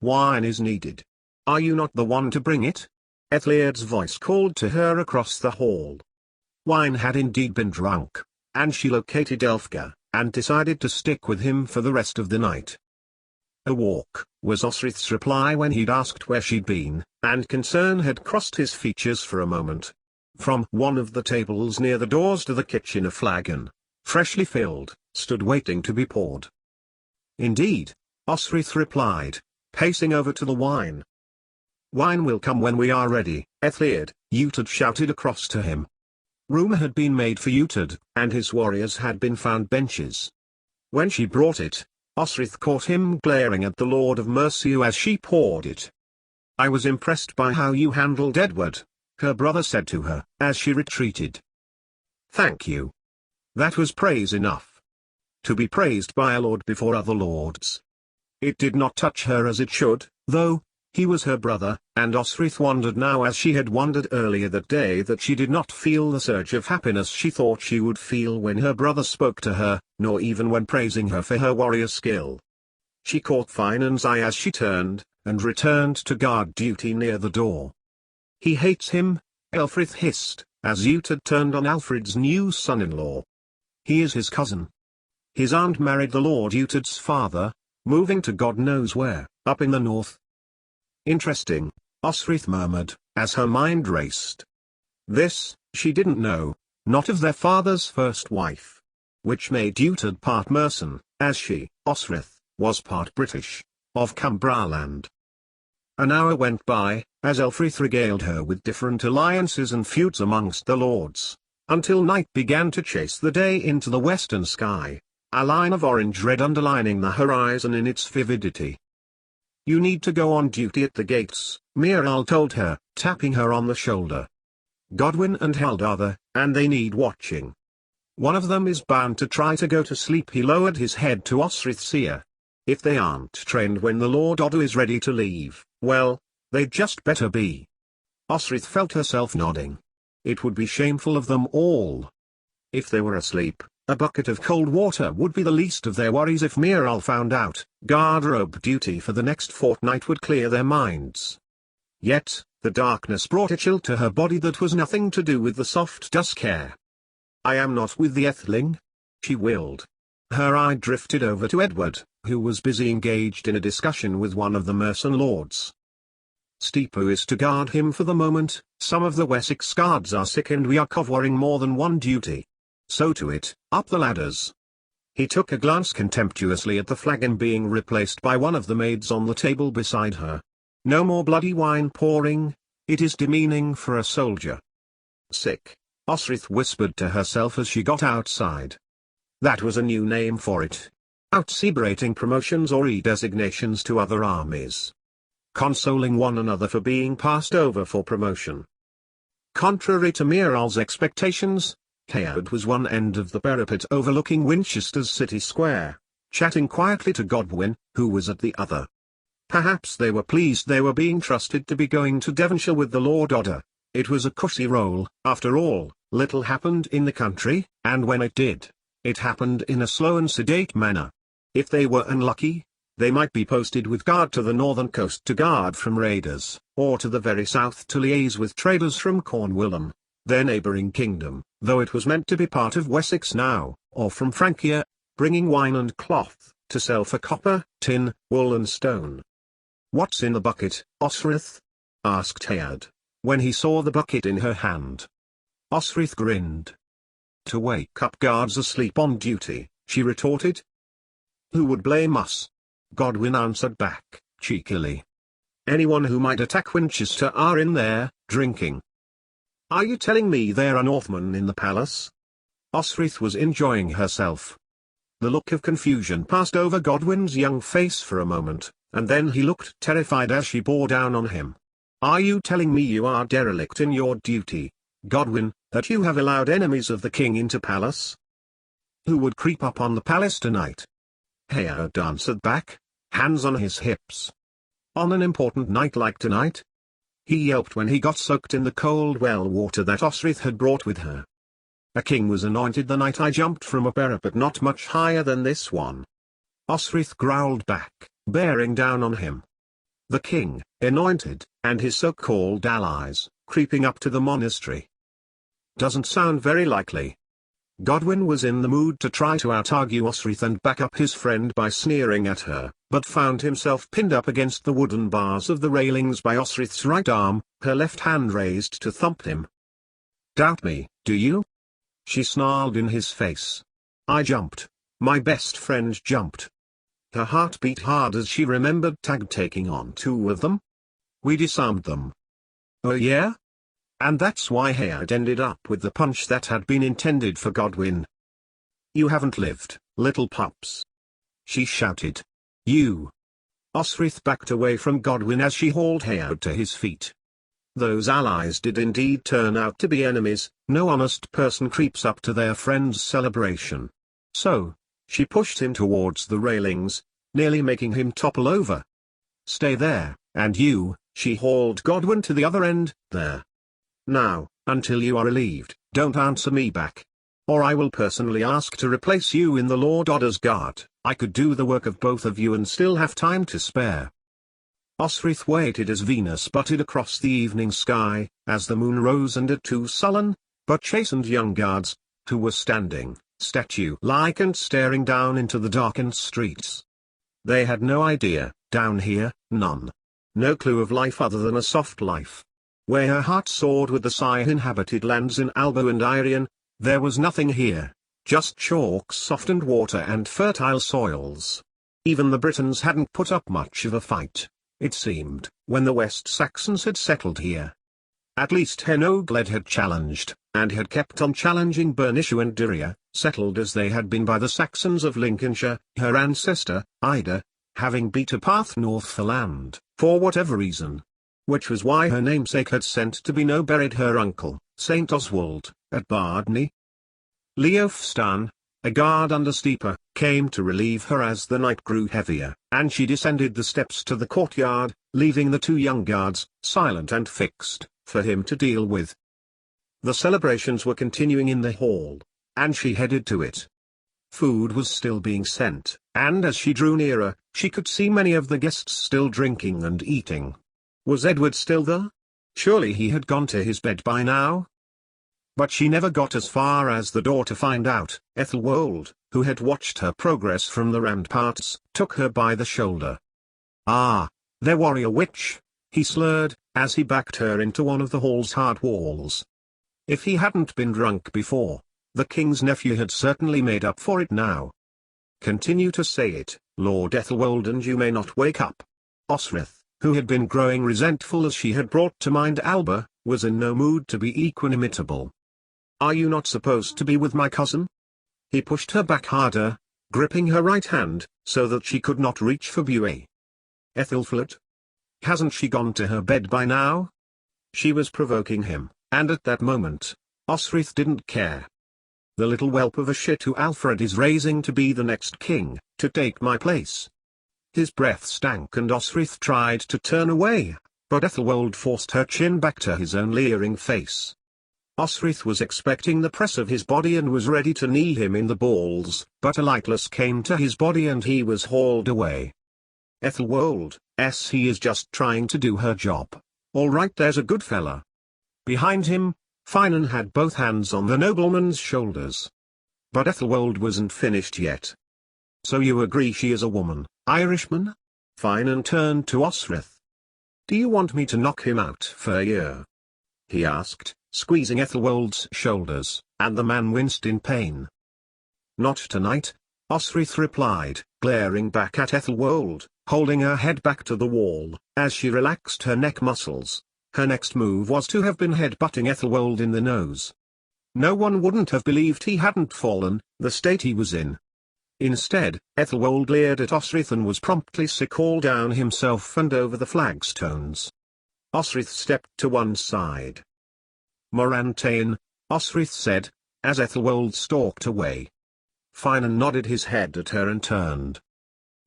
wine is needed. Are you not the one to bring it? Ethelred's voice called to her across the hall. Wine had indeed been drunk, and she located Elfgar, and decided to stick with him for the rest of the night. A walk, was Osrith's reply when he'd asked where she'd been, and concern had crossed his features for a moment. From one of the tables near the doors to the kitchen a flagon, freshly filled, stood waiting to be poured. Indeed, Osrith replied, pacing over to the wine. Wine will come when we are ready, Ethelred, Uthed shouted across to him. Room had been made for Uthed, and his warriors had been found benches. When she brought it, Osrith caught him glaring at the Lord of Mercia as she poured it. I was impressed by how you handled Edward, her brother said to her, as she retreated. Thank you. That was praise enough. To be praised by a lord before other lords. It did not touch her as it should, though. He was her brother, and Osrith wondered now as she had wondered earlier that day that she did not feel the surge of happiness she thought she would feel when her brother spoke to her, nor even when praising her for her warrior skill. She caught Finan's eye as she turned, and returned to guard duty near the door. He hates him, Elfrith hissed, as Uthed turned on Alfred's new son-in-law. He is his cousin. His aunt married the Lord Uthed's father, moving to God knows where, up in the north. Interesting, Osrith murmured, as her mind raced. This, she didn't know, not of their father's first wife. Which made Uthed part Mercian, as she, Osrith, was part British, of Cumbraland. An hour went by, as Elfrith regaled her with different alliances and feuds amongst the lords, until night began to chase the day into the western sky, a line of orange-red underlining the horizon in its vividity. You need to go on duty at the gates, Miral told her, tapping her on the shoulder. Godwin and Held are there, and they need watching. One of them is bound to try to go to sleep. He lowered his head to Osrith's ear. If they aren't trained when the Lord Odo is ready to leave, well, they'd just better be. Osrith felt herself nodding. It would be shameful of them all. If they were asleep, a bucket of cold water would be the least of their worries. If Miral found out, garderobe duty for the next fortnight would clear their minds. Yet, the darkness brought a chill to her body that was nothing to do with the soft dusk air. I am not with the Etheling, she willed. Her eye drifted over to Edward, who was busy engaged in a discussion with one of the Mercian lords. Steepo is to guard him for the moment. Some of the Wessex guards are sick and we are covering more than one duty. So to it, up the ladders. He took a glance contemptuously at the flagon being replaced by one of the maids on the table beside her. No more bloody wine pouring, it is demeaning for a soldier. Sick, Osrith whispered to herself as she got outside. That was a new name for it. Out-celebrating promotions or redesignations to other armies. Consoling one another for being passed over for promotion. Contrary to Miral's expectations, Caod was one end of the parapet overlooking Winchester's city square, chatting quietly to Godwin, who was at the other. Perhaps they were pleased they were being trusted to be going to Devonshire with the Lord Odo. It was a cushy role. After all, little happened in the country, and when it did, it happened in a slow and sedate manner. If they were unlucky, they might be posted with guard to the northern coast to guard from raiders, or to the very south to liaise with traders from Cornwall, their neighbouring kingdom, though it was meant to be part of Wessex now, or from Francia, bringing wine and cloth, to sell for copper, tin, wool and stone. What's in the bucket, Osrith? asked Caod, when he saw the bucket in her hand. Osrith grinned. To wake up guards asleep on duty, she retorted. Who would blame us? Godwin answered back, cheekily. Anyone who might attack Winchester are in there, drinking. Are you telling me there are Northmen in the palace? Osrith was enjoying herself. The look of confusion passed over Godwin's young face for a moment, and then he looked terrified as she bore down on him. Are you telling me you are derelict in your duty, Godwin, that you have allowed enemies of the king into palace? Who would creep up on the palace tonight? Caod answered back, hands on his hips. On an important night like tonight? He yelped when he got soaked in the cold well water that Osrith had brought with her. A king was anointed the night I jumped from a parapet not much higher than this one. Osrith growled back, bearing down on him. the king, anointed, and his so-called allies, creeping up to the monastery. Doesn't sound very likely. Godwin was in the mood to try to out-argue Osrith and back up his friend by sneering at her, but found himself pinned up against the wooden bars of the railings by Osrith's right arm, her left hand raised to thump him. "Doubt me, do you?" she snarled in his face. I jumped. My best friend jumped. Her heart beat hard as she remembered Tag taking on two of them. We disarmed them. Oh yeah? And that's why Hayard ended up with the punch that had been intended for Godwin. "You haven't lived, little pups," she shouted. "You." Osrith backed away from Godwin as she hauled Hayard to his feet. Those allies did indeed turn out to be enemies. No honest person creeps up to their friend's celebration. So, she pushed him towards the railings, nearly making him topple over. "Stay there, and you," she hauled Godwin to the other end. "There. Now, until you are relieved, don't answer me back. Or I will personally ask to replace you in the Lord Odder's guard. I could do the work of both of you and still have time to spare." Osrith waited as Venus butted across the evening sky, as the moon rose under two sullen, but chastened young guards, who were standing, statue-like and staring down into the darkened streets. They had no idea, down here, none. No clue of life other than a soft life. Where her heart soared with the Sigh-inhabited lands in Albo and Irian, there was nothing here, just chalk softened water and fertile soils. Even the Britons hadn't put up much of a fight, it seemed, when the West Saxons had settled here. At least Henogled had challenged, and had kept on challenging Bernicia and Dirria, settled as they had been by the Saxons of Lincolnshire, her ancestor, Ida, having beat a path north for land, for whatever reason. Which was why her namesake had sent to be no buried her uncle, Saint Oswald, at Bardney. Leofstan, a guard understeeper, came to relieve her as the night grew heavier, and she descended the steps to the courtyard, leaving the two young guards, silent and fixed, for him to deal with. The celebrations were continuing in the hall, and she headed to it. Food was still being sent, and as she drew nearer, she could see many of the guests still drinking and eating. Was Edward still there? Surely he had gone to his bed by now. But she never got as far as the door to find out. Ethelwold, who had watched her progress from the ramparts, took her by the shoulder. "Ah, their warrior witch," he slurred, as he backed her into one of the hall's hard walls. If he hadn't been drunk before, the king's nephew had certainly made up for it now. "Continue to say it, Lord Ethelwold, and you may not wake up." Osrith, who had been growing resentful as she had brought to mind Alba, was in no mood to be equanimitable. "Are you not supposed to be with my cousin?" He pushed her back harder, gripping her right hand, so that she could not reach for Buey. "Ethelfled? Hasn't she gone to her bed by now?" She was provoking him, and at that moment, Osrith didn't care. "The little whelp of a shit who Alfred is raising to be the next king, to take my place." His breath stank and Osrith tried to turn away, but Ethelwold forced her chin back to his own leering face. Osrith was expecting the press of his body and was ready to knee him in the balls, but a lightless came to his body and he was hauled away. "Ethelwold, he is just trying to do her job. All right, there's a good fella." Behind him, Finan had both hands on the nobleman's shoulders. But Ethelwold wasn't finished yet. "So you agree she is a woman, Irishman?" Finan turned to Osrith. "Do you want me to knock him out for a year?" he asked, squeezing Ethelwold's shoulders, and the man winced in pain. "Not tonight," Osrith replied, glaring back at Ethelwold, holding her head back to the wall, as she relaxed her neck muscles. Her next move was to have been head-butting Ethelwold in the nose. No one wouldn't have believed he hadn't fallen, the state he was in. Instead, Ethelwold leered at Osrith and was promptly sick all down himself and over the flagstones. Osrith stepped to one side. "Morantain," Osrith said, as Ethelwold stalked away. Finan nodded his head at her and turned.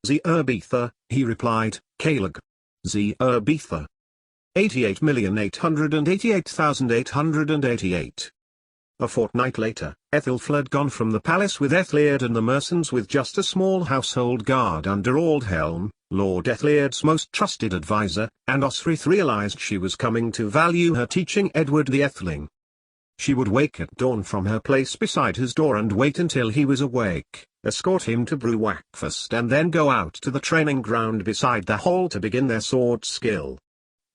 "Ze Urbetha," he replied, "Calig. Ze Urbetha. 88,888,888. A fortnight later, Ethelflaed had gone from the palace with Ethelred and the mercenaries with just a small household guard under Aldhelm, Lord Ethelred's most trusted advisor, and Osric realized she was coming to value her teaching Edward the Etheling. She would wake at dawn from her place beside his door and wait until he was awake, escort him to brew breakfast and then go out to the training ground beside the hall to begin their sword skill.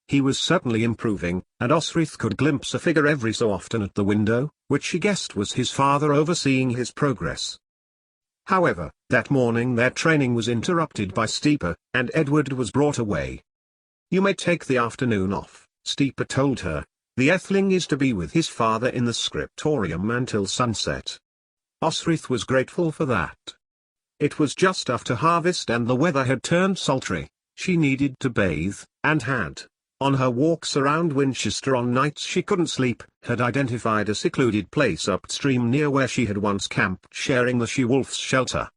He was certainly improving, and Osric could glimpse a figure every so often at the window, which she guessed was his father overseeing his progress. However, that morning their training was interrupted by Steeper, and Edward was brought away. "You may take the afternoon off," Steeper told her. "The Etheling is to be with his father in the scriptorium until sunset." Osric was grateful for that. It was just after harvest and the weather had turned sultry. She needed to bathe, and had, on her walks around Winchester on nights she couldn't sleep, had identified a secluded place upstream near where she had once camped sharing the she-wolf's shelter.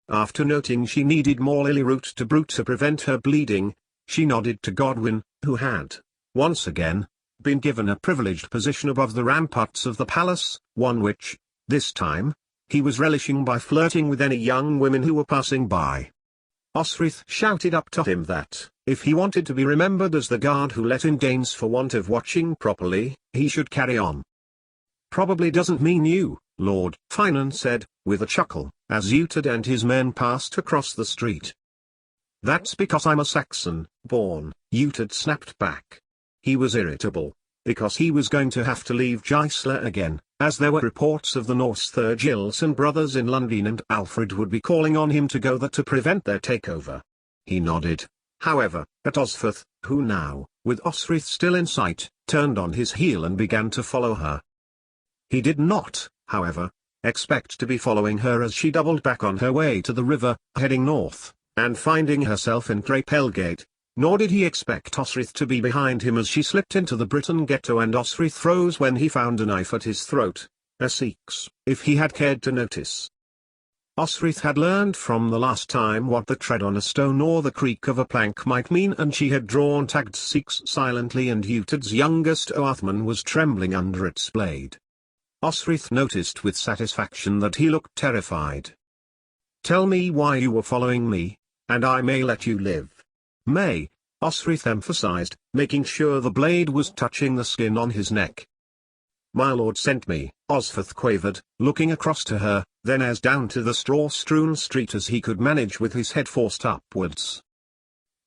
After noting she needed more lily root to brew to prevent her bleeding, she nodded to Godwin, who had, once again, been given a privileged position above the ramparts of the palace, one which, this time, he was relishing by flirting with any young women who were passing by. Osric shouted up to him that, if he wanted to be remembered as the guard who let in Danes for want of watching properly, he should carry on. "Probably doesn't mean you, Lord," Finan said, with a chuckle, as Uhtred and his men passed across the street. "That's because I'm a Saxon, born," Uhtred snapped back. He was irritable, because he was going to have to leave Gisela again, as there were reports of the Norse Thurgilson brothers in London and Alfred would be calling on him to go there to prevent their takeover. He nodded, however, at Osferth, who now, with Osric still in sight, turned on his heel and began to follow her. He did not, however, expect to be following her as she doubled back on her way to the river, heading north, and finding herself in Crapelgate. Nor did he expect Osric to be behind him as she slipped into the Briton ghetto, and Osric froze when he found a knife at his throat, a Sikh's, if he had cared to notice. Osric had learned from the last time what the tread on a stone or the creak of a plank might mean, and she had drawn tagged Sikhs silently, and Uhtred's youngest Oathman was trembling under its blade. Osric noticed with satisfaction that he looked terrified. "Tell me why you were following me, and I may let you live." "May," Osric emphasized, making sure the blade was touching the skin on his neck. "My lord sent me," Osferth quavered, looking across to her, then as down to the straw-strewn street as he could manage with his head forced upwards.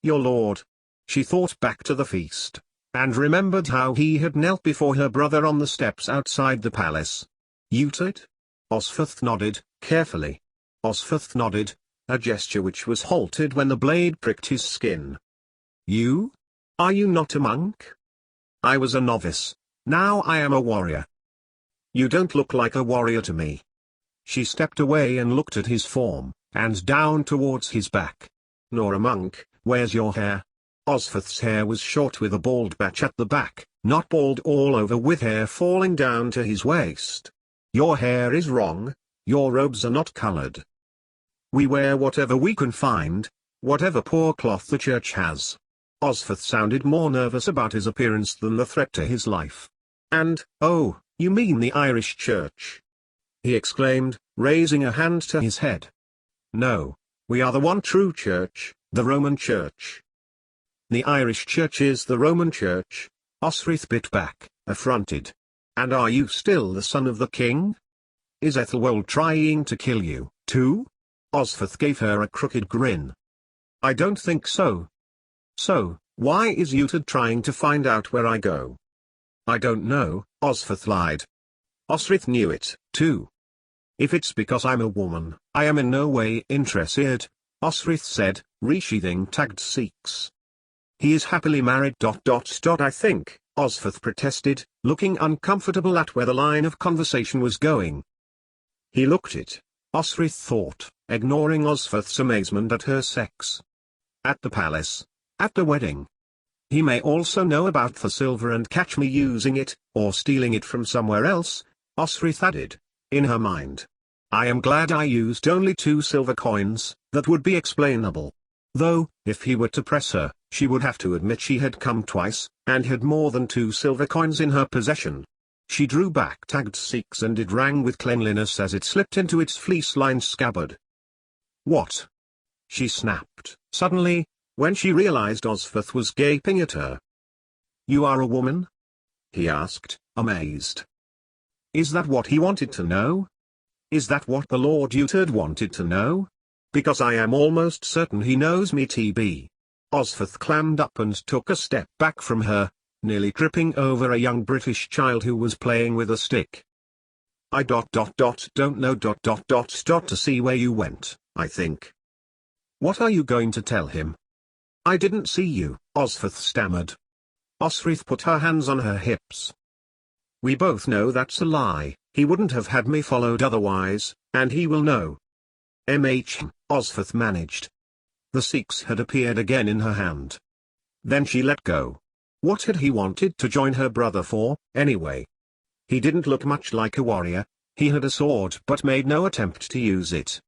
"Your lord." She thought back to the feast, and remembered how he had knelt before her brother on the steps outside the palace. "Uhtred?" Osferth nodded, carefully. Osferth nodded, a gesture which was halted when the blade pricked his skin. "You? Are you not a monk?" "I was a novice. Now I am a warrior." "You don't look like a warrior to me." She stepped away and looked at his form, and down towards his back. "Nor a monk. Where's your hair?" Osferth's hair was short with a bald patch at the back, not bald all over with hair falling down to his waist. "Your hair is wrong. Your robes are not colored. We wear whatever we can find, whatever poor cloth the church has." Osferth sounded more nervous about his appearance than the threat to his life. "And, oh, you mean the Irish church?" he exclaimed, raising a hand to his head. "No, we are the one true church, the Roman church." "The Irish church is the Roman church," Osric bit back, affronted. "And are you still the son of the king? Is Ethelwold trying to kill you, too?" Osferth gave her a crooked grin. "I don't think so." "So, why is Uhtred trying to find out where I go?" "I don't know," Osferth lied. Osric knew it, too. "If it's because I'm a woman, I am in no way interested," Osric said, resheathing tagged Sikhs. "He is happily married. I think," Osferth protested, looking uncomfortable at where the line of conversation was going. He looked it, Osric thought, ignoring Osferth's amazement at her sex. "At the palace. At the wedding. He may also know about the silver and catch me using it, or stealing it from somewhere else," Osric added, in her mind. "I am glad I used only 2 silver coins, that would be explainable." Though, if he were to press her, she would have to admit she had come twice, and had more than 2 silver coins in her possession. She drew back tagged Sikhs and it rang with cleanliness as it slipped into its fleece-lined scabbard. "What?" she snapped, suddenly, when she realized Osferth was gaping at her. "You are a woman?" he asked, amazed. Is that what he wanted to know? Is that what the Lord Uterd wanted to know? Because I am almost certain he knows me TB. Osferth clammed up and took a step back from her, nearly tripping over a young British child who was playing with a stick. I don't know to see where you went, I think. What are you going to tell him? I didn't see you, Osferth stammered. Osferth put her hands on her hips. We both know that's a lie, he wouldn't have had me followed otherwise, and he will know. Osferth managed. The Sikhs had appeared again in her hand. Then she let go. What had he wanted to join her brother for, anyway? He didn't look much like a warrior, he had a sword but made no attempt to use it.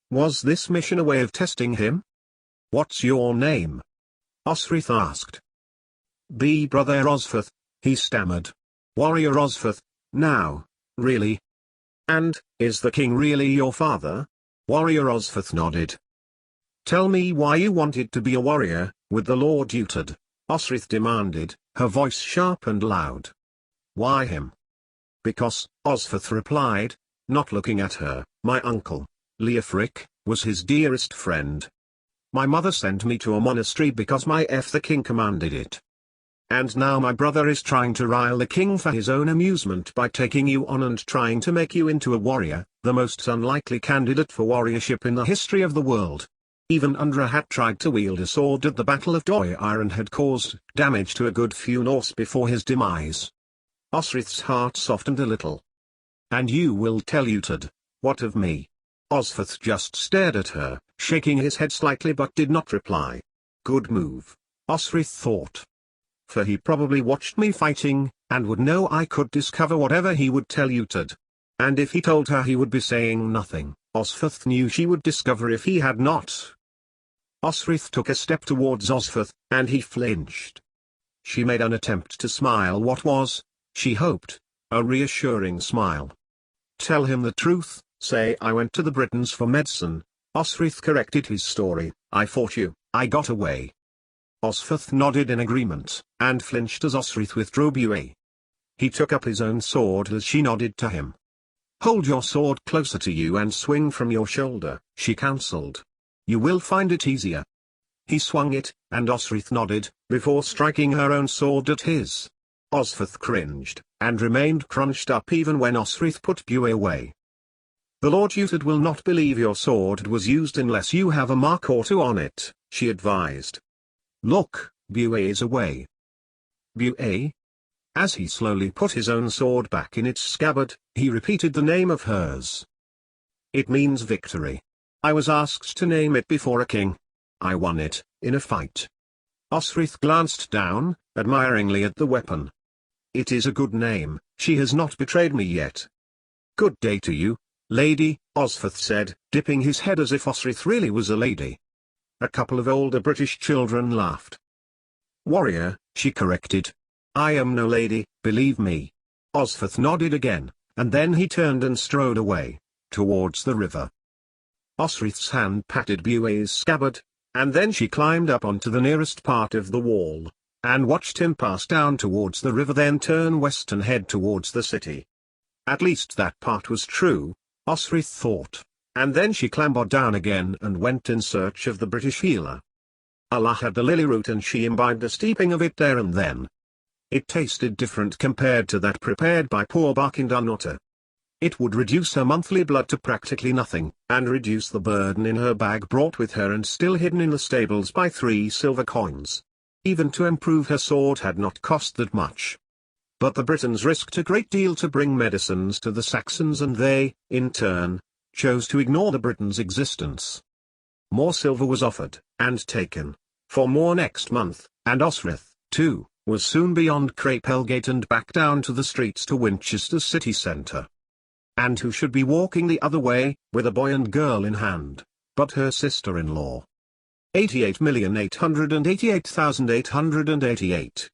Was this mission a way of testing him? What's your name? Osferth asked. Brother Osferth, he stammered. Warrior Osferth, now, really? And, is the king really your father? Warrior Osferth nodded. Tell me why you wanted to be a warrior, with the Lord Uterd, Osferth demanded, her voice sharp and loud. Why him? Because, Osferth replied, not looking at her, my uncle, Leofric, was his dearest friend. My mother sent me to a monastery because the king commanded it. And now my brother is trying to rile the king for his own amusement by taking you on and trying to make you into a warrior, the most unlikely candidate for warriorship in the history of the world. Even Undrahat tried to wield a sword at the Battle of Doir and had caused damage to a good few Norse before his demise. Osferth's heart softened a little. And you will tell Uterd, what of me? Osferth just stared at her, shaking his head slightly but did not reply. Good move, Osferth thought. For he probably watched me fighting, and would know I could discover whatever he would tell Uterd. And if he told her he would be saying nothing, Osferth knew she would discover if he had not. Osferth took a step towards Osferth, and he flinched. She made an attempt to smile what was, she hoped, a reassuring smile. Tell him the truth, say I went to the Britons for medicine. Osferth corrected his story, I fought you, I got away. Osferth nodded in agreement, and flinched as Osferth withdrew Buet. He took up his own sword as she nodded to him. Hold your sword closer to you and swing from your shoulder, she counseled. You will find it easier. He swung it, and Osferth nodded, before striking her own sword at his. Osferth cringed, and remained crunched up even when Osferth put Buet away. The Lord Uterd will not believe your sword was used unless you have a mark or two on it, she advised. Look, Buet is away. Buet? As he slowly put his own sword back in its scabbard, he repeated the name of hers. It means victory. I was asked to name it before a king. I won it, in a fight. Osferth glanced down, admiringly at the weapon. It is a good name, she has not betrayed me yet. Good day to you, lady, Osferth said, dipping his head as if Osferth really was a lady. A couple of older British children laughed. Warrior, she corrected. I am no lady, believe me. Osferth nodded again, and then he turned and strode away, towards the river. Osferth's hand patted Buet's scabbard, and then she climbed up onto the nearest part of the wall, and watched him pass down towards the river then turn west and head towards the city. At least that part was true, Osferth thought. And then she clambered down again and went in search of the British healer. Allah had the lily root and she imbibed a steeping of it there and then. It tasted different compared to that prepared by poor Barkindanotta. It would reduce her monthly blood to practically nothing, and reduce the burden in her bag brought with her and still hidden in the stables by 3 silver coins. Even to improve her sword had not cost that much. But the Britons risked a great deal to bring medicines to the Saxons and they, in turn, chose to ignore the Britons' existence. More silver was offered, and taken, for more next month, and Osferth, too, was soon beyond Crapelgate and back down to the streets to Winchester's city centre. And who should be walking the other way, with a boy and girl in hand, but her sister-in-law. 88,888,888.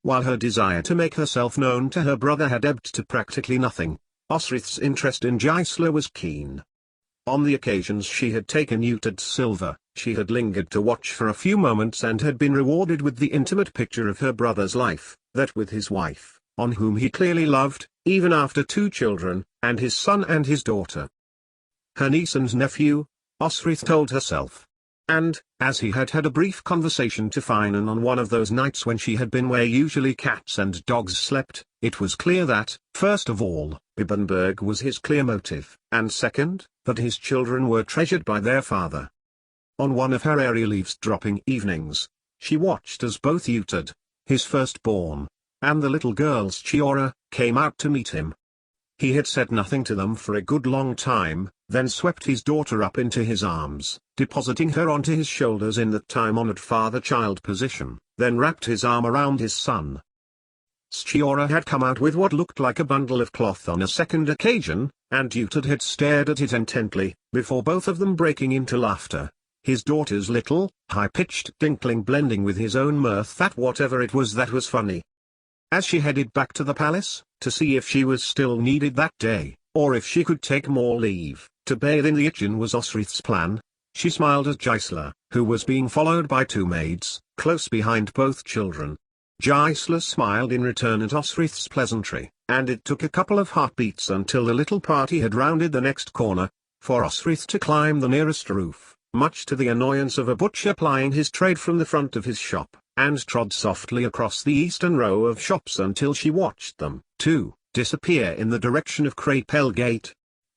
While her desire to make herself known to her brother had ebbed to practically nothing, Osrith's interest in Gisela was keen. On the occasions she had taken Utid silver, she had lingered to watch for a few moments and had been rewarded with the intimate picture of her brother's life, that with his wife, on whom he clearly loved, even after 2 children, and his son and his daughter. Her niece and nephew, Osrith told herself. And, as he had had a brief conversation to Finan on one of those nights when she had been where usually cats and dogs slept, it was clear that, first of all, Bibbenberg was his clear motive, and second, that his children were treasured by their father. On one of her aerial eavesdropping evenings, she watched as both Utid, his firstborn, and the little girls Chiora, came out to meet him. He had said nothing to them for a good long time, then swept his daughter up into his arms, depositing her onto his shoulders in that time-honored father-child position, then wrapped his arm around his son. Chiora had come out with what looked like a bundle of cloth on a second occasion, and Utid had stared at it intently, before both of them breaking into laughter, his daughter's little, high-pitched tinkling blending with his own mirth at whatever it was that was funny. As she headed back to the palace, to see if she was still needed that day, or if she could take more leave, to bathe in the Itchen was Osrith's plan, she smiled at Gisela, who was being followed by 2 maids, close behind both children. Gisela smiled in return at Osrith's pleasantry, and it took a couple of heartbeats until the little party had rounded the next corner, for Osrith to climb the nearest roof, much to the annoyance of a butcher plying his trade from the front of his shop, and trod softly across the eastern row of shops until she watched them, too, disappear in the direction of Krapel Gate.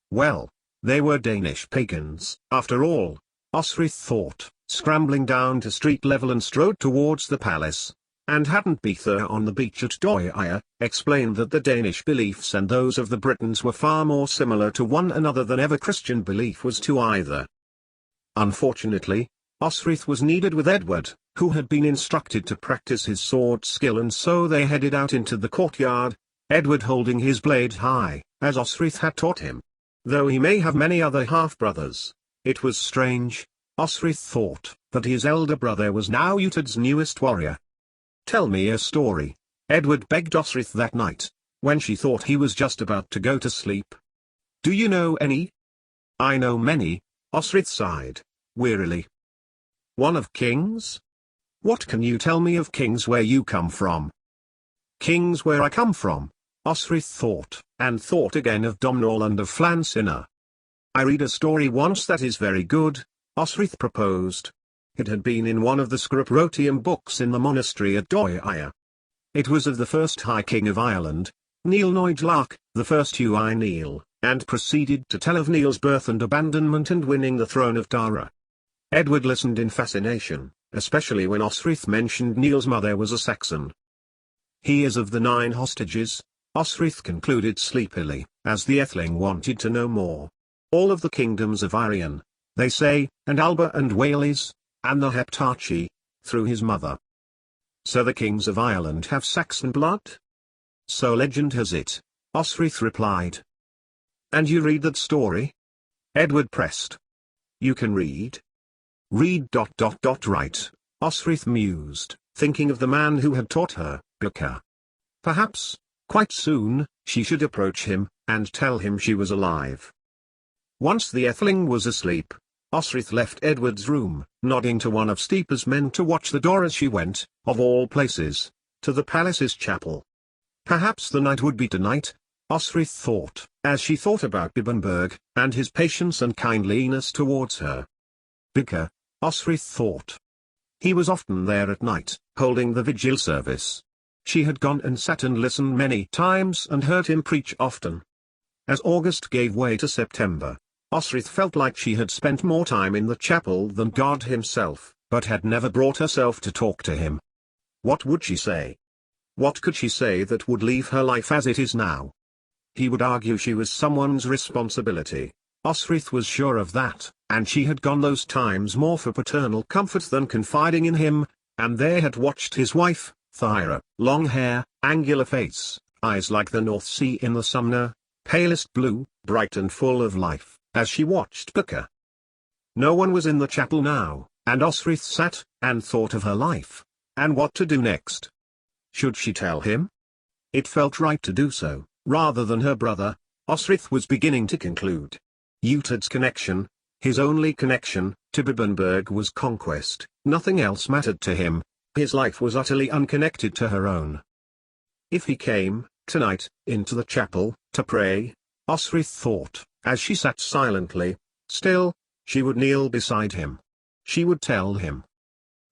Well, they were Danish pagans, after all, Osrith thought, scrambling down to street level and strode towards the palace. And hadn't Beatha on the beach at Doia explained that the Danish beliefs and those of the Britons were far more similar to one another than ever Christian belief was to either. Unfortunately, Osrith was needed with Edward, who had been instructed to practice his sword skill, and so they headed out into the courtyard, Edward holding his blade high, as Osrith had taught him. Though he may have many other half-brothers, it was strange, Osrith thought, that his elder brother was now Utid's newest warrior. "Tell me a story," Edward begged Osrith that night, when she thought he was just about to go to sleep. "Do you know any?" "I know many," Osrith sighed, wearily. "One of kings? What can you tell me of kings where you come from?" "Kings where I come from," Osrith thought, and thought again of Domhnall and of Flansinna. "I read a story once that is very good," Osrith proposed. It had been in one of the Scriptrotium books in the monastery at Doia. It was of the first High King of Ireland, Neil Noidlark, the first Ui Neil, and proceeded to tell of Neil's birth and abandonment and winning the throne of Dara. Edward listened in fascination, especially when Osrith mentioned Neil's mother was a Saxon. "He is of the 9 hostages," Osrith concluded sleepily, as the Etheling wanted to know more. "All of the kingdoms of Irian, they say, and Alba and Wales, and the Heptarchy, through his mother." "So the kings of Ireland have Saxon blood?" "So legend has it," Osrith replied. "And you read that story?" Edward pressed. "You can read?" "Read ... right," Osrith mused, thinking of the man who had taught her, Bukka. Perhaps, quite soon, she should approach him, and tell him she was alive. Once the Etheling was asleep, Osrith left Edward's room, nodding to one of Steepa's men to watch the door as she went, of all places, to the palace's chapel. Perhaps the night would be tonight, Osrith thought, as she thought about Bibbenberg, and his patience and kindliness towards her. Bukka, Osrith thought. He was often there at night, holding the vigil service. She had gone and sat and listened many times and heard him preach often. As August gave way to September, Osrith felt like she had spent more time in the chapel than God himself, but had never brought herself to talk to him. What would she say? What could she say that would leave her life as it is now? He would argue she was someone's responsibility. Osrith was sure of that, and she had gone those times more for paternal comfort than confiding in him, and there had watched his wife, Thyra, long hair, angular face, eyes like the North Sea in the summer, palest blue, bright and full of life, as she watched Bukka. No one was in the chapel now, and Osrith sat, and thought of her life, and what to do next. Should she tell him? It felt right to do so, rather than her brother. Osrith was beginning to conclude. Utad's connection, his only connection, to Bibbenberg was conquest. Nothing else mattered to him. His life was utterly unconnected to her own. If he came, tonight, into the chapel, to pray, Osrith thought, as she sat silently, still, she would kneel beside him. She would tell him.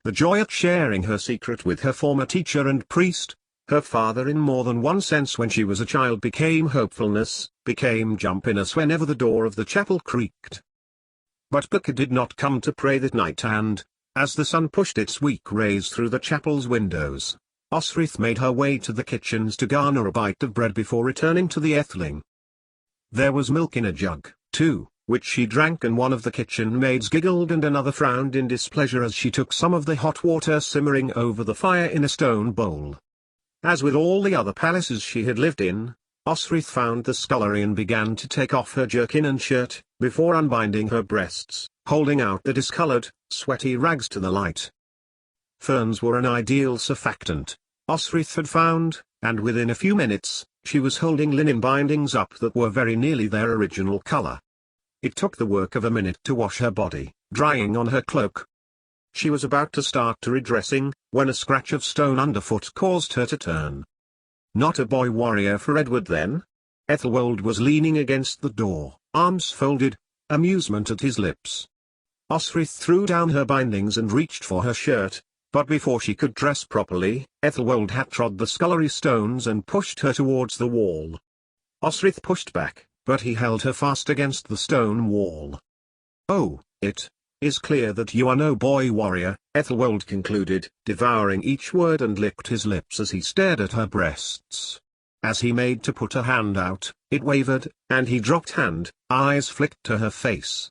The joy at sharing her secret with her former teacher and priest, her father in more than one sense when she was a child, became hopefulness, became jumpiness whenever the door of the chapel creaked. But Booker did not come to pray that night, and, as the sun pushed its weak rays through the chapel's windows, Osrith made her way to the kitchens to garner a bite of bread before returning to the Etheling. There was milk in a jug, too, which she drank, and one of the kitchen maids giggled and another frowned in displeasure as she took some of the hot water simmering over the fire in a stone bowl. As with all the other palaces she had lived in, Osrith found the scullery and began to take off her jerkin and shirt, before unbinding her breasts, holding out the discolored, sweaty rags to the light. Ferns were an ideal surfactant, Osrith had found, and within a few minutes, she was holding linen bindings up that were very nearly their original color. It took the work of a minute to wash her body, drying on her cloak. She was about to start to redressing, when a scratch of stone underfoot caused her to turn. Not a boy warrior for Edward then? Ethelwold was leaning against the door, arms folded, amusement at his lips. Osrith threw down her bindings and reached for her shirt, but before she could dress properly, Ethelwold had trod the scullery stones and pushed her towards the wall. Osrith pushed back, but he held her fast against the stone wall. "Oh, it is clear that you are no boy warrior," Ethelwold concluded, devouring each word, and licked his lips as he stared at her breasts. As he made to put a hand out, it wavered, and he dropped hand, eyes flicked to her face.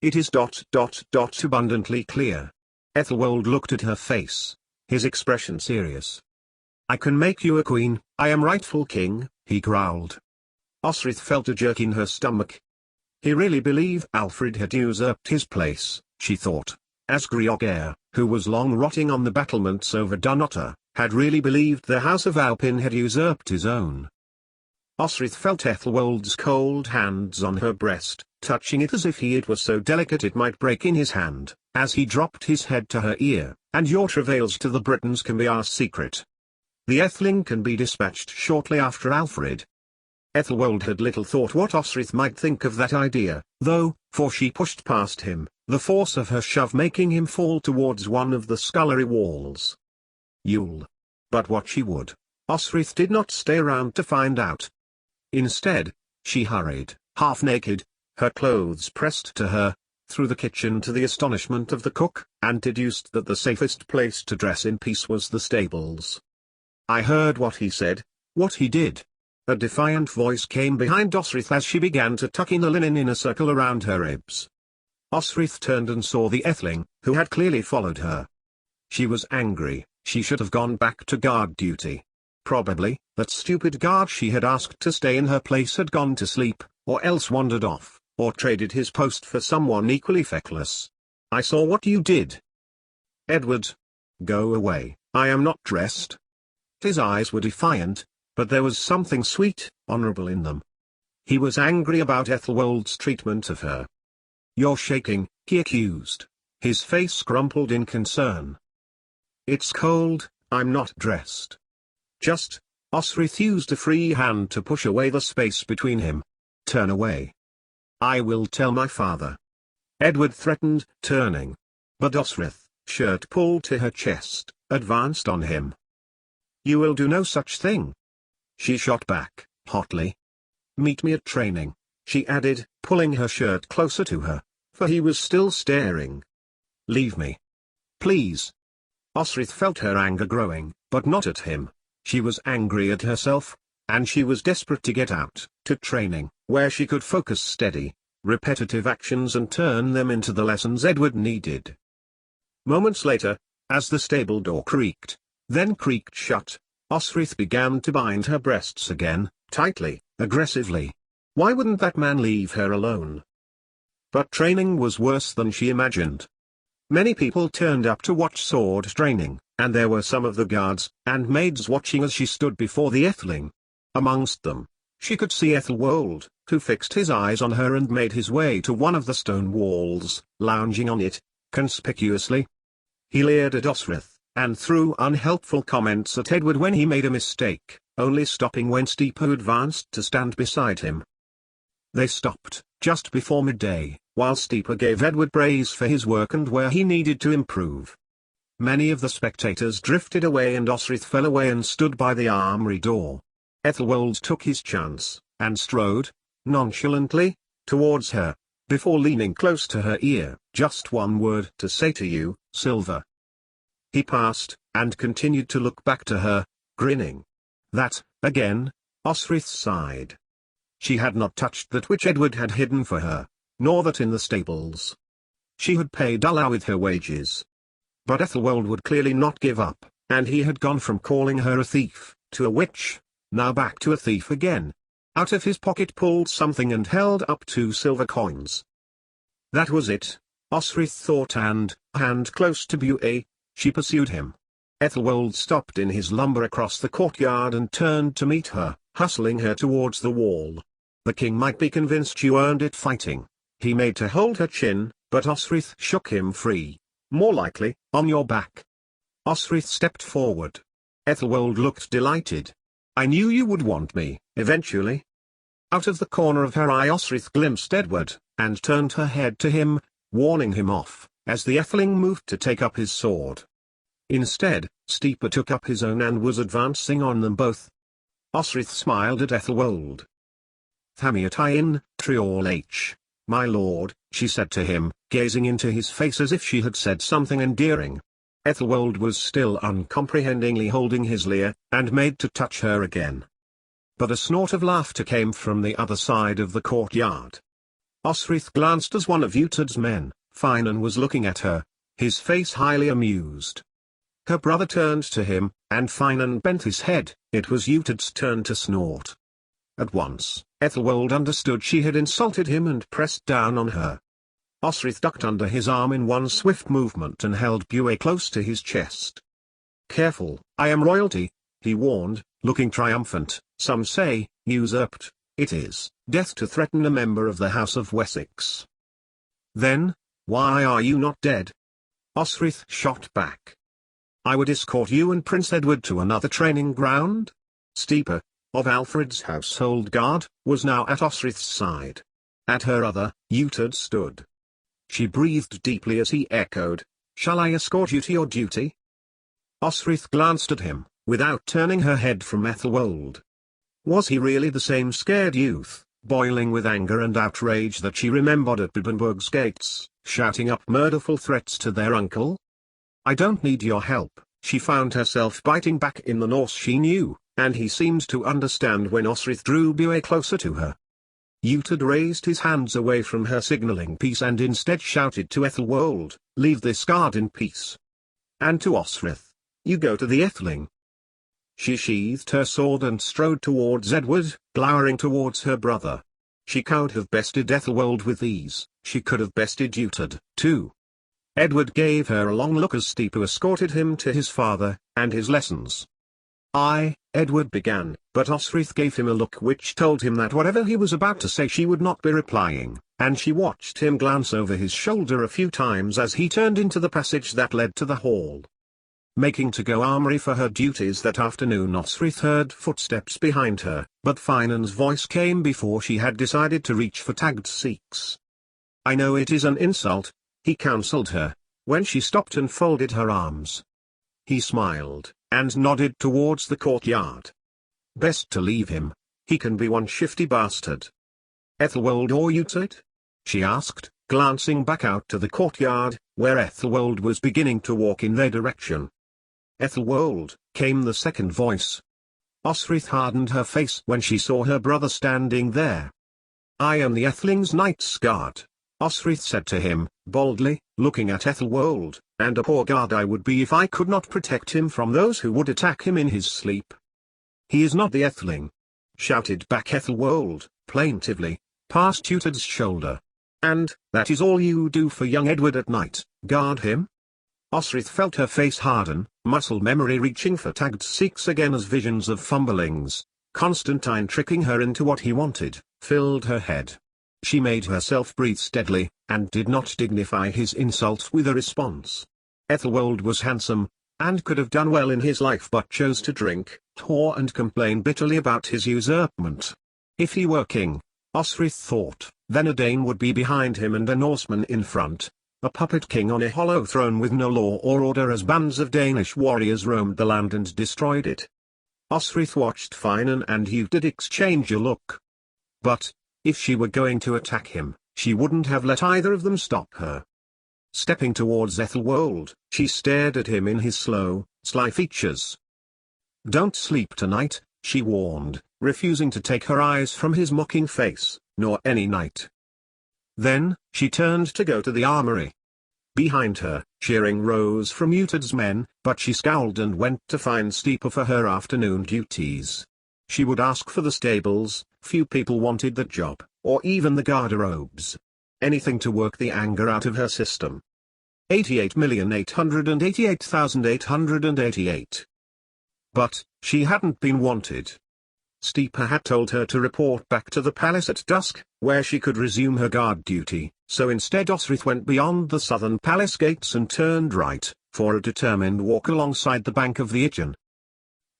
"It is abundantly clear." Ethelwold looked at her face, his expression serious. "I can make you a queen, I am rightful king," he growled. Osrith felt a jerk in her stomach. He really believed Alfred had usurped his place, she thought, as Grioghair, who was long rotting on the battlements over Dunnottar, had really believed the House of Alpin had usurped his own. Osrith felt Ethelwold's cold hands on her breast, touching it as if it was so delicate it might break in his hand, as he dropped his head to her ear. "And your travails to the Britons can be our secret. The Etheling can be dispatched shortly after Alfred." Ethelwold had little thought what Osrith might think of that idea, though, for she pushed past him, the force of her shove making him fall towards one of the scullery walls. Yule. But what she would, Osrith did not stay around to find out. Instead, she hurried, half naked, her clothes pressed to her, through the kitchen to the astonishment of the cook, and deduced that the safest place to dress in peace was the stables. "I heard what he said, what he did." A defiant voice came behind Osrith as she began to tuck in the linen in a circle around her ribs. Osrith turned and saw the Etheling, who had clearly followed her. She was angry. She should have gone back to guard duty. Probably, that stupid guard she had asked to stay in her place had gone to sleep, or else wandered off, or traded his post for someone equally feckless. "I saw what you did. Edward. Go away, I am not dressed." His eyes were defiant, but there was something sweet, honorable in them. He was angry about Ethelwold's treatment of her. "You're shaking," he accused, his face crumpled in concern. "It's cold, I'm not dressed." "Just," Osrith used a free hand to push away the space between him. "Turn away. I will tell my father." Edward threatened, turning. But Osrith, shirt pulled to her chest, advanced on him. "You will do no such thing." She shot back, hotly. "Meet me at training," she added, pulling her shirt closer to her, for he was still staring. "Leave me. Please." Osrith felt her anger growing, but not at him. She was angry at herself, and she was desperate to get out, to training, where she could focus steady, repetitive actions and turn them into the lessons Edward needed. Moments later, as the stable door creaked, then creaked shut, Osrith began to bind her breasts again, tightly, aggressively. Why wouldn't that man leave her alone? But training was worse than she imagined. Many people turned up to watch sword training, and there were some of the guards and maids watching as she stood before the Etheling. Amongst them, she could see Ethelwold, who fixed his eyes on her and made his way to one of the stone walls, lounging on it, conspicuously. He leered at Osrith, and threw unhelpful comments at Edward when he made a mistake, only stopping when Steeper advanced to stand beside him. They stopped, just before midday, while Steeper gave Edward praise for his work and where he needed to improve. Many of the spectators drifted away and Osrith fell away and stood by the armory door. Ethelwold took his chance, and strode, nonchalantly, towards her, before leaning close to her ear. "Just one word to say to you, Silver." He passed, and continued to look back to her, grinning. That, again, Osrith sighed. She had not touched that which Edward had hidden for her, nor that in the stables. She had paid Allah with her wages. But Ethelwold would clearly not give up, and he had gone from calling her a thief, to a witch, now back to a thief again. Out of his pocket pulled something and held up 2 silver coins. That was it, Osrith thought, and, hand close to Buea, she pursued him. Ethelwold stopped in his lumber across the courtyard and turned to meet her, hustling her towards the wall. The king might be convinced you earned it fighting. He made to hold her chin, but Osrith shook him free. More likely, on your back. Osrith stepped forward. Ethelwold looked delighted. I knew you would want me, eventually. Out of the corner of her eye Osrith glimpsed Edward, and turned her head to him, warning him off, as the Etheling moved to take up his sword. Instead, Steeper took up his own and was advancing on them both. Osrith smiled at Ethelwold. "Thamiatain, Triol H, my lord," she said to him, gazing into his face as if she had said something endearing. Ethelwold was still uncomprehendingly holding his leer, and made to touch her again. But a snort of laughter came from the other side of the courtyard. Osrith glanced as one of Utud's men, Finan was looking at her, his face highly amused. Her brother turned to him, and Finan bent his head. It was Utud's turn to snort. At once, Ethelwold understood she had insulted him and pressed down on her. Osrith ducked under his arm in one swift movement and held Buea close to his chest. "Careful, I am royalty," he warned, looking triumphant. "Some say, usurped. It is death to threaten a member of the House of Wessex." "Then, why are you not dead?" Osrith shot back. "I would escort you and Prince Edward to another training ground." Steeper, of Alfred's household guard, was now at Osrith's side. At her other, Utud stood. She breathed deeply as he echoed, "Shall I escort you to your duty?" Osrith glanced at him, without turning her head from Ethelwold. Was he really the same scared youth, boiling with anger and outrage that she remembered at Bibbenburg's gates, shouting up murderful threats to their uncle? "I don't need your help," she found herself biting back in the Norse she knew, and he seemed to understand when Osrith drew Buea closer to her. Utud raised his hands away from her signaling peace and instead shouted to Ethelwold, "Leave this guard in peace." And to Osrith, "You go to the Etheling." She sheathed her sword and strode towards Edward, glowering towards her brother. She could have bested Ethelwold with ease, she could have bested Utud, too. Edward gave her a long look as Steeper escorted him to his father, and his lessons. Edward began, but Osrith gave him a look which told him that whatever he was about to say she would not be replying, and she watched him glance over his shoulder a few times as he turned into the passage that led to the hall. Making to go armory for her duties that afternoon, Osrith heard footsteps behind her, but Finan's voice came before she had decided to reach for tagged Sikhs. "I know it is an insult," he counseled her, when she stopped and folded her arms. He smiled, and nodded towards the courtyard. "Best to leave him. He can be one shifty bastard." "Ethelwold or Utud?" she asked, glancing back out to the courtyard, where Ethelwold was beginning to walk in their direction. "Ethelwold," came the second voice. Osrith hardened her face when she saw her brother standing there. "I am the Etheling's knight's guard," Osrith said to him, boldly, looking at Ethelwold, "and a poor guard I would be if I could not protect him from those who would attack him in his sleep." "He is not the Etheling," shouted back Ethelwold, plaintively, past Utud's shoulder. And, that is all you do for young Edward at night, guard him? Osrith felt her face harden, muscle memory reaching for tagged seeks again as visions of fumblings, Constantine tricking her into what he wanted, filled her head. She made herself breathe steadily, and did not dignify his insults with a response. Ethelwold was handsome, and could have done well in his life but chose to drink, whore and complain bitterly about his usurpment. If he were king, Osrith thought, then a Dane would be behind him and a Norseman in front, a puppet king on a hollow throne with no law or order as bands of Danish warriors roamed the land and destroyed it. Osrith watched Finan and Uhtred exchange a look. But, if she were going to attack him, she wouldn't have let either of them stop her. Stepping towards Ethelwold, she stared at him in his slow, sly features. "Don't sleep tonight," she warned, refusing to take her eyes from his mocking face, "nor any night." Then, she turned to go to the armory. Behind her, cheering rose from Uhtred's men, but she scowled and went to find Steeper for her afternoon duties. She would ask for the stables, few people wanted that job, or even the garderobes. Anything to work the anger out of her system. 88,888,888. But, she hadn't been wanted. Steeper had told her to report back to the palace at dusk, where she could resume her guard duty, so instead Osrith went beyond the southern palace gates and turned right, for a determined walk alongside the bank of the Itchen.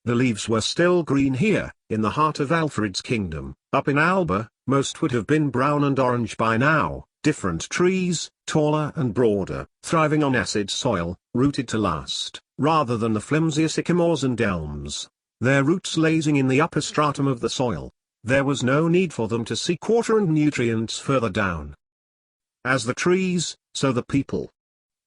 The leaves were still green here, in the heart of Alfred's kingdom. Up in Alba, most would have been brown and orange by now, different trees, taller and broader, thriving on acid soil, rooted to last, rather than the flimsier sycamores and elms, their roots lazing in the upper stratum of the soil. There was no need for them to seek water and nutrients further down. As the trees, so the people.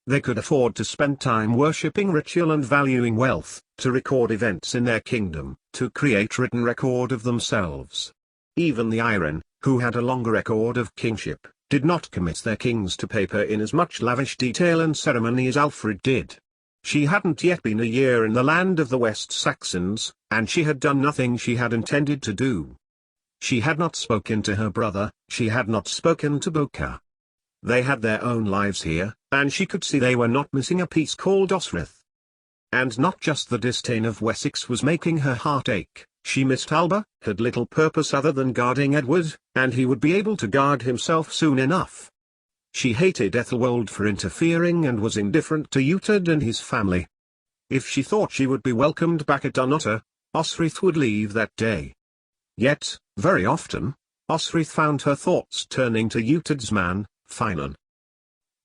They could afford to spend time worshipping ritual and valuing wealth, to record events in their kingdom, to create written record of themselves. Even the Iron, who had a longer record of kingship, did not commit their kings to paper in as much lavish detail and ceremony as Alfred did. She hadn't yet been a year in the land of the West Saxons, and she had done nothing she had intended to do. She had not spoken to her brother, she had not spoken to Boka. They had their own lives here, and she could see they were not missing a piece called Osrith. And not just the disdain of Wessex was making her heart ache, she missed Alba, had little purpose other than guarding Edward, and he would be able to guard himself soon enough. She hated Ethelwold for interfering and was indifferent to Uhtred and his family. If she thought she would be welcomed back at Dunnottar, Osrith would leave that day. Yet, very often, Osrith found her thoughts turning to Uhtred's man, Finan.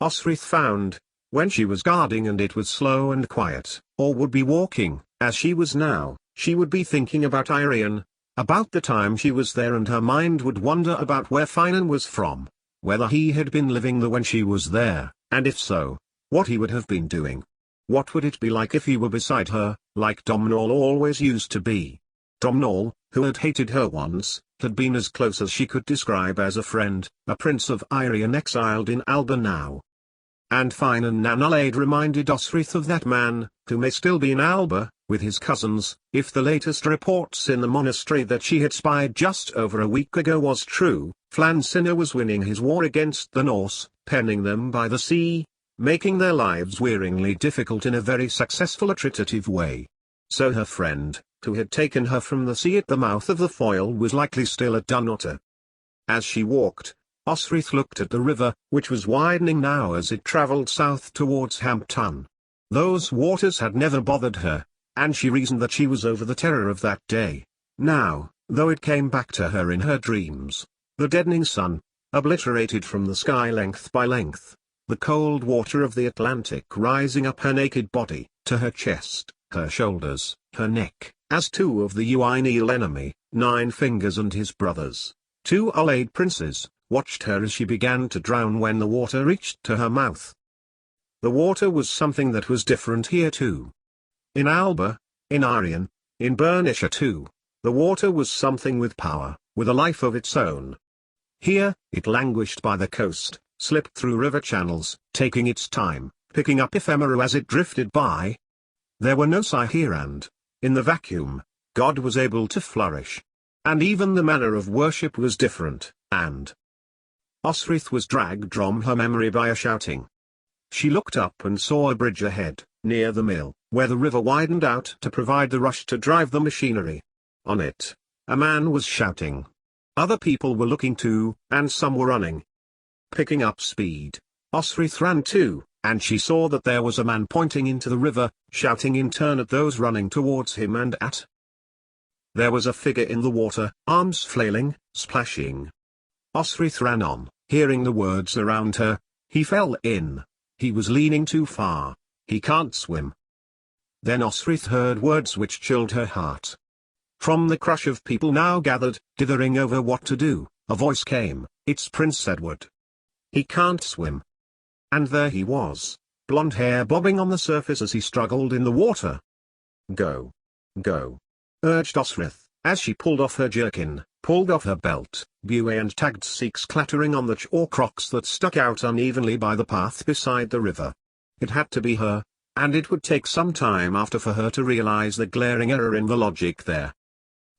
Osrith found, when she was guarding and it was slow and quiet, or would be walking, as she was now, she would be thinking about Irian, about the time she was there, and her mind would wander about where Finan was from, whether he had been living there when she was there, and if so, what he would have been doing. What would it be like if he were beside her, like Domhnall always used to be? Domhnall, who had hated her once, had been as close as she could describe as a friend, a prince of Irian exiled in Alba now. And Finan Nanalaid reminded Osrith of that man, who may still be in Alba, with his cousins, if the latest reports in the monastery that she had spied just over a week ago was true. Flansinna was winning his war against the Norse, penning them by the sea, making their lives wearingly difficult in a very successful attritive way. So her friend, who had taken her from the sea at the mouth of the Foyle, was likely still at Dunnottar. As she walked, Osrith looked at the river, which was widening now as it travelled south towards Hampton. Those waters had never bothered her, and she reasoned that she was over the terror of that day. Now, though it came back to her in her dreams, the deadening sun, obliterated from the sky length by length, the cold water of the Atlantic rising up her naked body, to her chest, her shoulders, her neck, as two of the Uineel enemy, Nine Fingers and his brothers, two allied princes, watched her as she began to drown when the water reached to her mouth. The water was something that was different here too. In Alba, in Irian, in Bernicia too, the water was something with power, with a life of its own. Here, it languished by the coast, slipped through river channels, taking its time, picking up ephemera as it drifted by. There were no signs here, and, in the vacuum, God was able to flourish. And even the manner of worship was different, and Osrith was dragged from her memory by a shouting. She looked up and saw a bridge ahead, near the mill, where the river widened out to provide the rush to drive the machinery. On it, a man was shouting. Other people were looking too, and some were running. Picking up speed, Osrith ran too, and she saw that there was a man pointing into the river, shouting in turn at those running towards him and at. There was a figure in the water, arms flailing, splashing. Osrith ran on, hearing the words around her. He fell in. He was leaning too far. He can't swim. Then Osrith heard words which chilled her heart. From the crush of people now gathered, dithering over what to do, a voice came, "It's Prince Edward. He can't swim." And there he was, blonde hair bobbing on the surface as he struggled in the water. "Go. Go," urged Osrith, as she pulled off her jerkin, pulled off her belt, buoy and tagged seeks clattering on the chalk rocks that stuck out unevenly by the path beside the river. It had to be her, and it would take some time after for her to realize the glaring error in the logic there.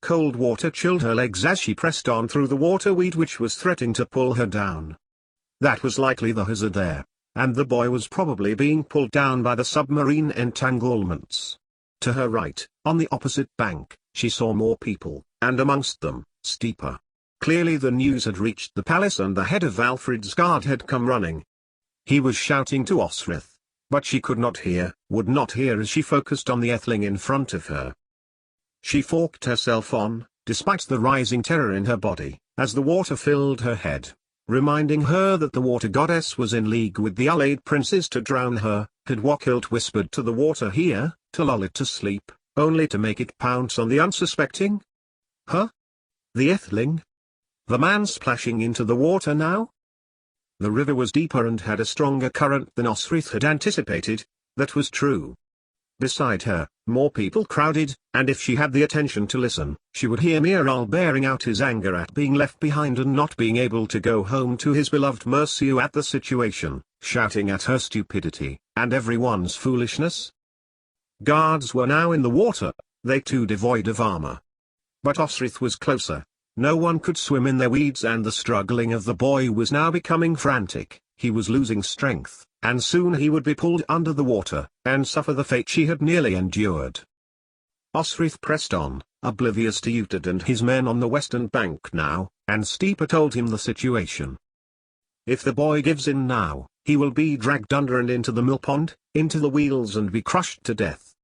Cold water chilled her legs as she pressed on through the waterweed which was threatening to pull her down. That was likely the hazard there, and the boy was probably being pulled down by the submarine entanglements. To her right, on the opposite bank, she saw more people, and amongst them, Steeper. Clearly the news had reached the palace and the head of Alfred's guard had come running. He was shouting to Osrith, but she could not hear, would not hear as she focused on the Etheling in front of her. She forked herself on, despite the rising terror in her body, as the water filled her head, reminding her that the water goddess was in league with the allied princes to drown her. Had Wakilt whispered to the water here, to lull it to sleep, only to make it pounce on the unsuspecting? Huh? The Etheling? The man splashing into the water now? The river was deeper and had a stronger current than Osrith had anticipated. That was true. Beside her, more people crowded, and if she had the attention to listen, she would hear Miral bearing out his anger at being left behind and not being able to go home to his beloved Merciu at the situation, shouting at her stupidity, and everyone's foolishness. Guards were now in the water, they too devoid of armor. But Osrith was closer. No one could swim in their weeds and the struggling of the boy was now becoming frantic. He was losing strength, and soon he would be pulled under the water, and suffer the fate she had nearly endured. Osrith pressed on, oblivious to Utad and his men on the western bank now, and Steeper told him the situation. If the boy gives in now, he will be dragged under and into the mill pond, into the wheels and be crushed to death.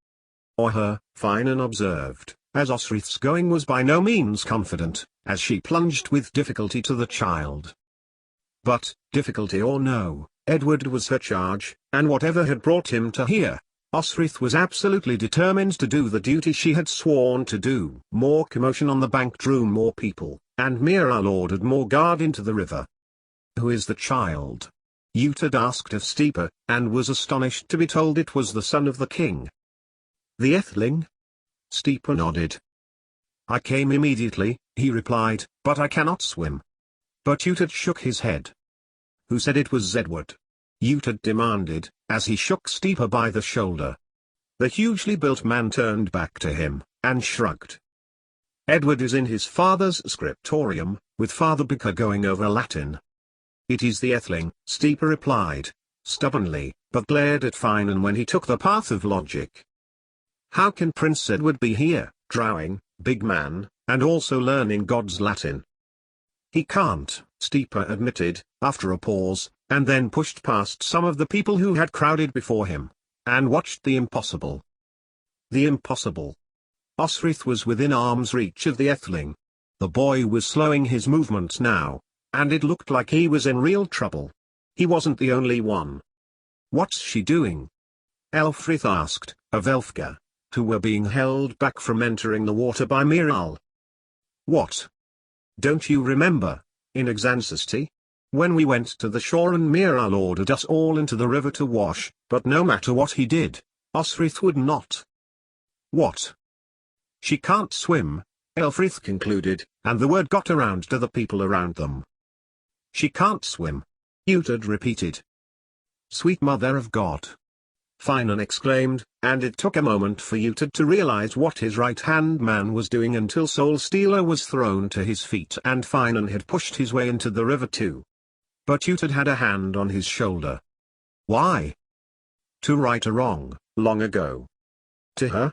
Or her, Finan observed, as Osrith's going was by no means confident, as she plunged with difficulty to the child. But, difficulty or no, Edward was her charge, and whatever had brought him to here, Osrith was absolutely determined to do the duty she had sworn to do. More commotion on the bank drew more people, and Miral ordered more guard into the river. "Who is the child?" Utad asked of Steeper, and was astonished to be told it was the son of the king. "The Etheling?" Steeper nodded. "I came immediately," he replied, "but I cannot swim." But Utad shook his head. "Who said it was Edward?" Utad demanded, as he shook Steeper by the shoulder. The hugely built man turned back to him, and shrugged. "Edward is in his father's scriptorium, with Father Bicker going over Latin." "It is the Etheling," Steeper replied, stubbornly, but glared at Finan when he took the path of logic. "How can Prince Edward be here, drowning, big man, and also learning God's Latin?" "He can't," Steeper admitted, after a pause, and then pushed past some of the people who had crowded before him, and watched the impossible. The impossible. Osrith was within arm's reach of the Etheling. The boy was slowing his movements now, and it looked like he was in real trouble. He wasn't the only one. "What's she doing?" Elfrith asked, of Elfgar, who were being held back from entering the water by Miral. "What? Don't you remember, in Exancity? When we went to the shore and Miral ordered us all into the river to wash, but no matter what he did, Osrith would not." "What?" "She can't swim," Elfrith concluded, and the word got around to the people around them. "She can't swim," Utad repeated. "Sweet Mother of God!" Finan exclaimed, and it took a moment for Utad to realize what his right-hand man was doing until Soul Stealer was thrown to his feet and Finan had pushed his way into the river too. But Utad had a hand on his shoulder. Why? To right a wrong, long ago. To her?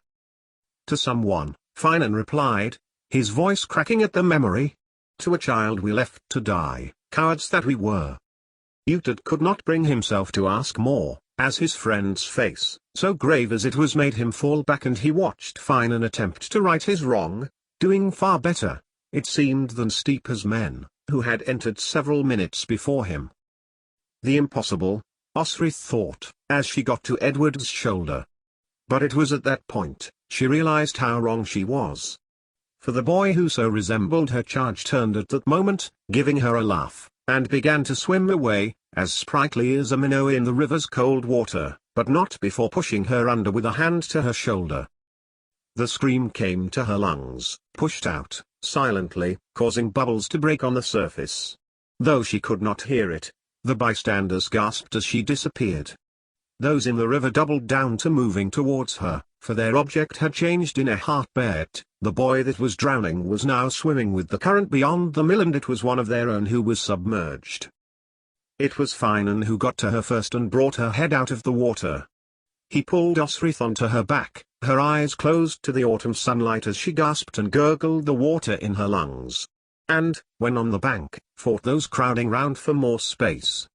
To someone, Finan replied, his voice cracking at the memory. To a child we left to die, cowards that we were. Utad could not bring himself to ask more, as his friend's face, so grave as it was, made him fall back, and he watched Finan attempt to right his wrong, doing far better, it seemed, than Steeper's men, who had entered several minutes before him. The impossible, Osrith thought, as she got to Edward's shoulder. But it was at that point, she realized how wrong she was. For the boy who so resembled her charge turned at that moment, giving her a laugh, and began to swim away, as sprightly as a minnow in the river's cold water, but not before pushing her under with a hand to her shoulder. The scream came to her lungs, pushed out, silently, causing bubbles to break on the surface. Though she could not hear it, the bystanders gasped as she disappeared. Those in the river doubled down to moving towards her, for their object had changed in a heartbeat. The boy that was drowning was now swimming with the current beyond the mill, and it was one of their own who was submerged. It was Finan who got to her first and brought her head out of the water. He pulled Osrith onto her back, her eyes closed to the autumn sunlight as she gasped and gurgled the water in her lungs. And, when on the bank, fought those crowding round for more space.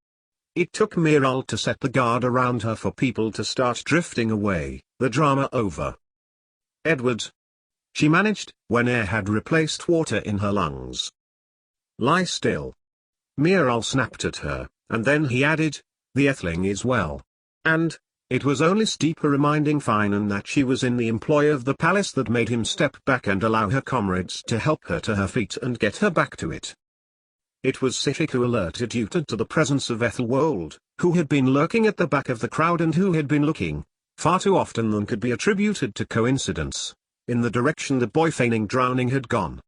It took Miral to set the guard around her for people to start drifting away, the drama over. Edward. She managed, when air had replaced water in her lungs. Lie still. Miral snapped at her, and then he added, the Etheling is well. And, it was only Steeper reminding Finan that she was in the employ of the palace that made him step back and allow her comrades to help her to her feet and get her back to it. It was Sifik who alerted Utad to the presence of Ethelwold, who had been lurking at the back of the crowd and who had been looking, far too often than could be attributed to coincidence, in the direction the boy feigning drowning had gone.